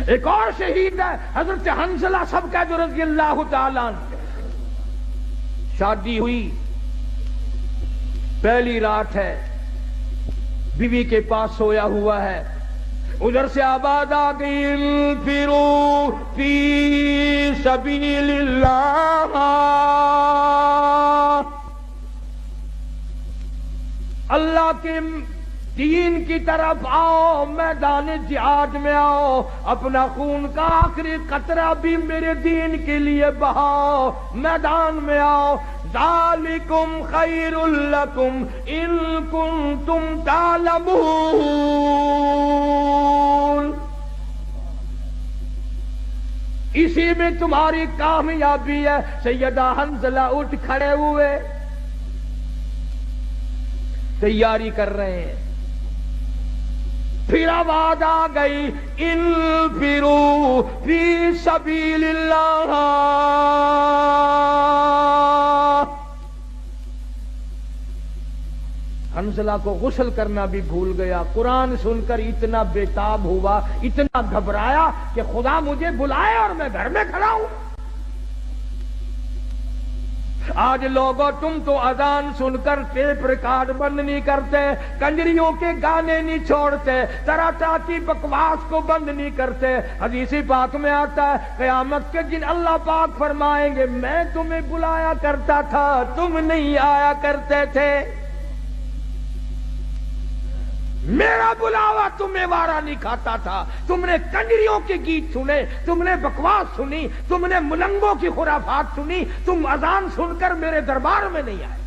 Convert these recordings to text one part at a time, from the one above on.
ایک اور شہید ہے حضرت حنظلہ سب کا جو رضی اللہ تعالیٰ عنہ. شادی ہوئی، پہلی رات ہے، بیوی کے پاس سویا ہوا ہے، ادھر سے آواز آ گئی انفروا فی سبیل اللہ، اللہ کے دین کی طرف آؤ، میدان جہاد میں آؤ، اپنا خون کا آخری قطرہ بھی میرے دین کے لیے بہاؤ، میدان میں آؤ. ذالکم خیر لکم ان کنتم تعلمون. اسی میں تمہاری کامیابی ہے. سیدہ حنظلہ اٹھ کھڑے ہوئے، تیاری کر رہے ہیں. پھر آواز آ گئی انفروا فی سبیل اللہ. حنظلہ کو غسل کرنا بھی بھول گیا. قرآن سن کر اتنا بےتاب ہوا، اتنا گھبرایا کہ خدا مجھے بلائے اور میں گھر میں کھڑا ہوں. آج لوگوں تم تو اذان سن کر ٹیپ ریکارڈ بند نہیں کرتے، کنجریوں کے گانے نہیں چھوڑتے، طرح طرح کی بکواس کو بند نہیں کرتے. حدیث پاک میں آتا ہے قیامت کے دن اللہ پاک فرمائیں گے میں تمہیں بلایا کرتا تھا، تم نہیں آیا کرتے تھے. میرا بلاوا تمہیں وارا نہیں کھاتا تھا. تم نے کنجریوں کے گیت سنے، تم نے بکواس سنی، تم نے ملنگوں کی خرافات سنی، تم اذان سن کر میرے دربار میں نہیں آئے.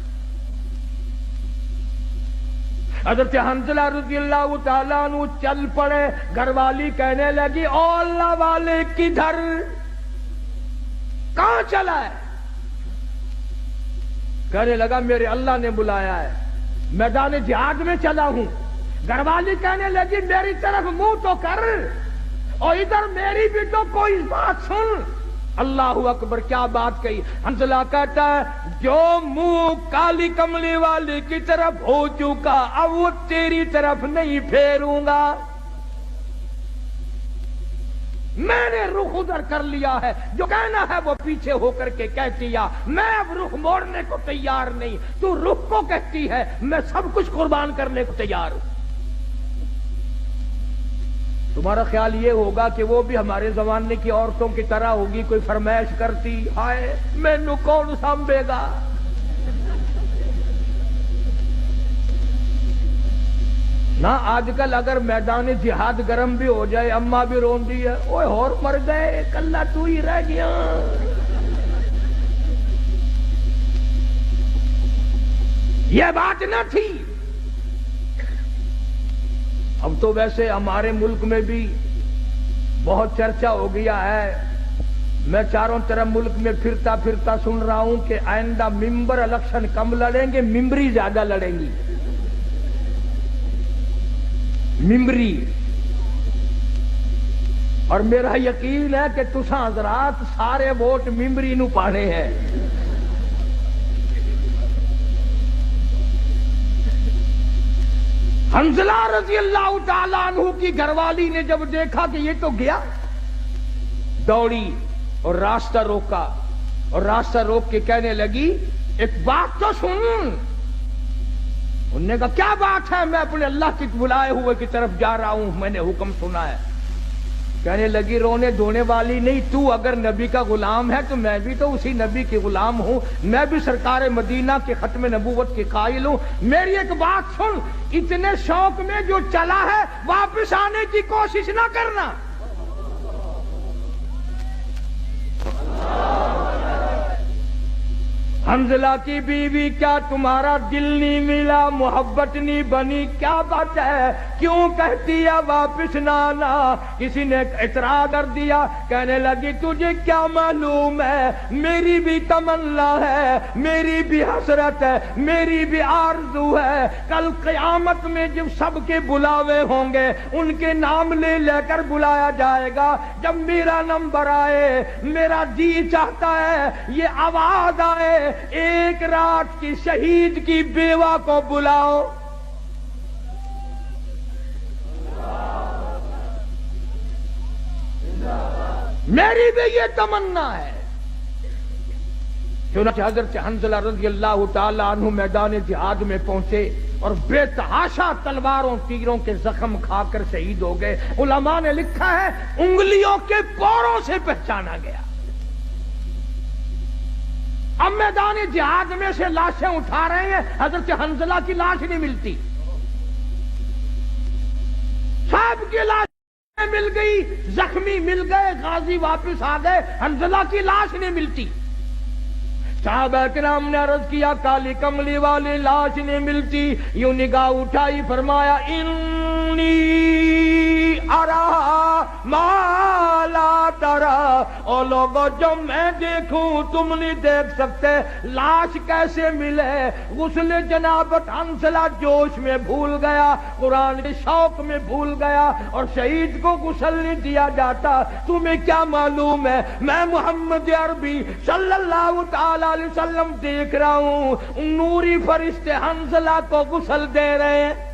حضرت حنظلہ رضی اللہ تعالیٰ عنہ چل پڑے. گھر والی کہنے لگی او اللہ والے کدھر، کہاں چلا ہے؟ کہنے لگا میرے اللہ نے بلایا ہے، میدان جہاد میں چلا ہوں. گھر والی کہنے لگی میری طرف منہ تو کر، اور ادھر میری بھی تو کوئی بات سن. اللہ اکبر، کیا بات کہی. حنظلہ کہتا ہے جو منہ کالی کملی والی کی طرف ہو چکا اب وہ تیری طرف نہیں پھیروں گا. میں نے رخ ادھر کر لیا ہے، جو کہنا ہے وہ پیچھے ہو کر کے کہتی ہے. میں اب رخ موڑنے کو تیار نہیں. تو رخ کو کہتی ہے، میں سب کچھ قربان کرنے کو تیار ہوں. تمہارا خیال یہ ہوگا کہ وہ بھی ہمارے زمانے کی عورتوں کی طرح ہوگی، کوئی فرمائش کرتی ہائے مینوں کون سنبھے گا. نہ آج کل اگر میدان جہاد گرم بھی ہو جائے اماں بھی رون دی ہے، اوے اور مر گئے کلہ تو ہی رہ گیا. یہ بات نہ تھی. اب تو ویسے ہمارے ملک میں بھی بہت چرچا ہو گیا ہے. میں چاروں طرف ملک میں پھرتا پھرتا سن رہا ہوں کہ آئندہ ممبر الیکشن کم لڑیں گے، ممبری زیادہ لڑیں گی. ممبری. اور میرا یقین ہے کہ تساں حضرات سارے ووٹ ممبری نو پانے ہیں. حنظلہ رضی اللہ تعالیٰ عنہ کی گھر والی نے جب دیکھا کہ یہ تو گیا، دوڑی اور راستہ روکا، اور راستہ روک کے کہنے لگی ایک بات تو سن. انہوں نے کہا کیا بات ہے؟ میں اپنے اللہ کی بلائے ہوئے کی طرف جا رہا ہوں، میں نے حکم سنا ہے. کہنے لگی رونے دھونے والی نہیں، تو اگر نبی کا غلام ہے تو میں بھی تو اسی نبی کے غلام ہوں، میں بھی سرکار مدینہ کے ختم نبوت کے قائل ہوں. میری ایک بات سن، اتنے شوق میں جو چلا ہے واپس آنے کی کوشش نہ کرنا. حنظلہ کی بیوی کیا تمہارا دل نہیں ملا، محبت نہیں بنی؟ کیا بات ہے، کیوں کہتی ہے واپس نہ آنا؟ کسی نے اعتراض کر دیا. کہنے لگی تجھے کیا معلوم ہے، میری بھی تمنا ہے، میری بھی حسرت ہے، میری بھی آرزو ہے. کل قیامت میں جب سب کے بلاوے ہوں گے ان کے نام لے لے کر بلایا جائے گا. جب میرا نمبر آئے میرا جی چاہتا ہے یہ آواز آئے ایک رات کی شہید کی بیوہ کو بلاؤ. میری بھی یہ تمنا ہے۔ چنانچہ حضرت حنظلہ رضی اللہ تعالی عنہ میدان جہاد میں پہنچے اور بے تحاشا تلواروں تیروں کے زخم کھا کر شہید ہو گئے۔ علماء نے لکھا ہے انگلیوں کے پوروں سے پہچانا گیا۔ اب میدان جہاد میں سے لاشیں اٹھا رہے ہیں، حضرت حنظلہ کی لاش نہیں ملتی، صاحب کی لاش مل گئی، زخمی مل گئے، غازی واپس آ گئے، حنظلہ کی لاش نہیں ملتی۔ صحابہ کرام نے عرض کیا کالی کملی والی لاش نہیں ملتی، یوں نگاہ اٹھائی، فرمایا انی ارا ما لا ترا، او لوگو جو میں دیکھوں تم نہیں دیکھ سکتے، لاش کیسے ملے؟ غسل جنابت حنظلہ جوش میں بھول گیا، قرآن کے شوق میں بھول گیا، اور شہید کو غسل نہیں دیا جاتا۔ تمہیں کیا معلوم ہے میں محمد عربی صلی اللہ تعالی علیہ وسلم دیکھ رہا ہوں، نوری فرشتے حنظلہ کو غسل دے رہے ہیں۔